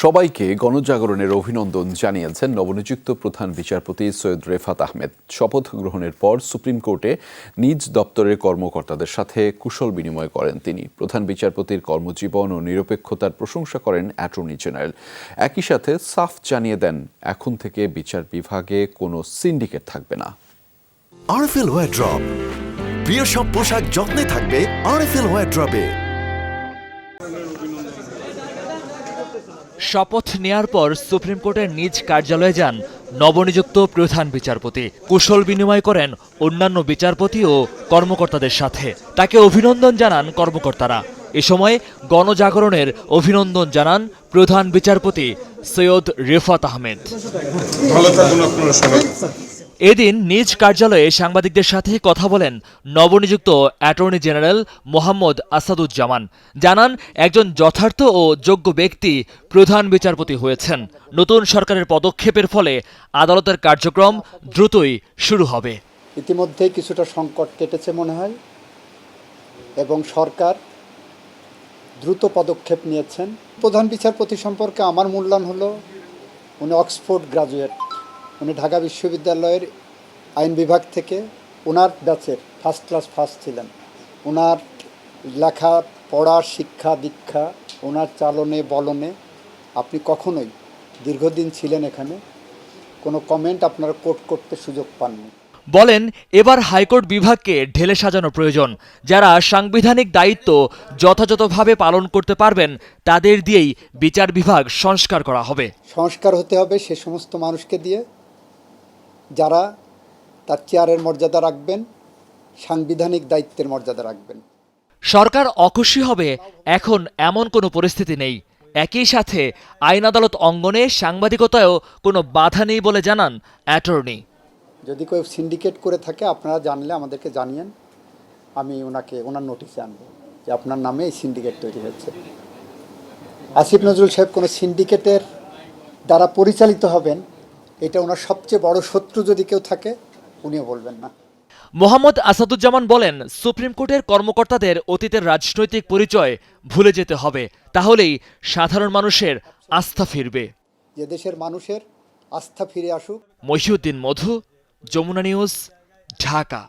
সবাইকে গণজাগরণের অভিনন্দন জানিয়েছেন নবনিযুক্ত প্রধান বিচারপতি সৈয়দ রেফাত আহমেদ। শপথ গ্রহণের পর সুপ্রিম কোর্টে নিজ দপ্তরের কর্মকর্তাদের সাথে কুশল বিনিময় করেন তিনি। প্রধান বিচারপতির কর্মজীবন ও নিরপেক্ষতার প্রশংসা করেন অ্যাটর্নি জেনারেল। একই সাথে সাফ জানিয়ে দেন, এখন থেকে বিচার বিভাগে কোনো সিন্ডিকেট থাকবে না। আরএফএল ওয়ারড্রপ, প্রিয় সব পোশাক যত্নে থাকবে আরএফএল ওয়ারড্রপে। শপথ নেয়ার পর সুপ্রিম কোর্টের নিজ কার্যালয়ে যান নবনিযুক্ত প্রধান বিচারপতি। কুশল বিনিময় করেন অন্যান্য বিচারপতি ও কর্মকর্তাদের সাথে। তাকে অভিনন্দন জানান কর্মকর্তারা। এ সময় গণজাগরণের অভিনন্দন জানান প্রধান বিচারপতি সৈয়দ রেফাত আহমেদ। এদিন নিজ কার্যালয়ে সাংবাদিকদের সাথে কথা বলেন নবনিযুক্ত অ্যাটর্নি জেনারেল মোহাম্মদ আসাদুজ্জামান। জানান, একজন যথার্থ ও যোগ্য ব্যক্তি প্রধান বিচারপতি হয়েছেন। নতুন সরকারের পদক্ষেপের ফলে আদালতের কার্যক্রম দ্রুতই শুরু হবে। ইতিমধ্যেই কিছুটা সংকট কেটেছে মনে হয়, এবং সরকার দ্রুত পদক্ষেপ নিয়েছেন। প্রধান বিচারপতি সম্পর্কে আমার মূল্যায়ন হলো, উনি অক্সফোর্ড গ্রাজুয়েট। উনি ঢাকা বিশ্ববিদ্যালয়ের আইন বিভাগ থেকে ওনার ব্যাচের ফার্স্ট ক্লাস ফার্স্ট ছিলেন। ওনার লেখা পড়া, শিক্ষা দীক্ষা, ওনার চালনে বলনে আপনি কখনোই, দীর্ঘদিন ছিলেন এখানে, কোনো কমেন্ট আপনারা কোট করতে সুযোগ পাননি। বলেন, এবার হাইকোর্ট বিভাগকে ঢেলে সাজানো প্রয়োজন। যারা সাংবিধানিক দায়িত্ব যথাযথভাবে পালন করতে পারবেন তাদের দিয়েই বিচার বিভাগ সংস্কার করা হবে। সংস্কার হতে হবে সে সমস্ত মানুষকে দিয়ে যারা তার চেয়ারের মর্যাদা রাখবেন, সাংবিধানিক দায়িত্বের মর্যাদা রাখবেন। সরকার অখুশি হবে এখন এমন কোনো পরিস্থিতি নেই। একই সাথে আইন আদালত অঙ্গনে সাংবাদিকতায়ও কোনো বাধা নেই বলে জানান অ্যাটর্নি। যদি কেউ সিন্ডিকেট করে থাকে আপনারা জানলে আমাদেরকে জানিয়েন, আমি ওনার নোটিশে আনবো যে আপনার নামে এই সিন্ডিকেট তৈরি হয়েছে। আসিফ নজরুল সাহেব কোনো সিন্ডিকেটের দ্বারা পরিচালিত হবেন, এটা ওনার সবচেয়ে বড় শত্রু যদি কেউ থাকে উনিও বলবেন না। মোহাম্মদ আসাদুজ্জামান বলেন, সুপ্রিম কোর্টের কর্মকর্তাদের অতীতের রাজনৈতিক পরিচয় ভুলে যেতে হবে, তাহলেই সাধারণ মানুষের আস্থা ফিরবে। যে দেশের মানুষের আস্থা ফিরে আসুক। মহিউদ্দিন মধু, যমুনা নিউজ, ঢাকা।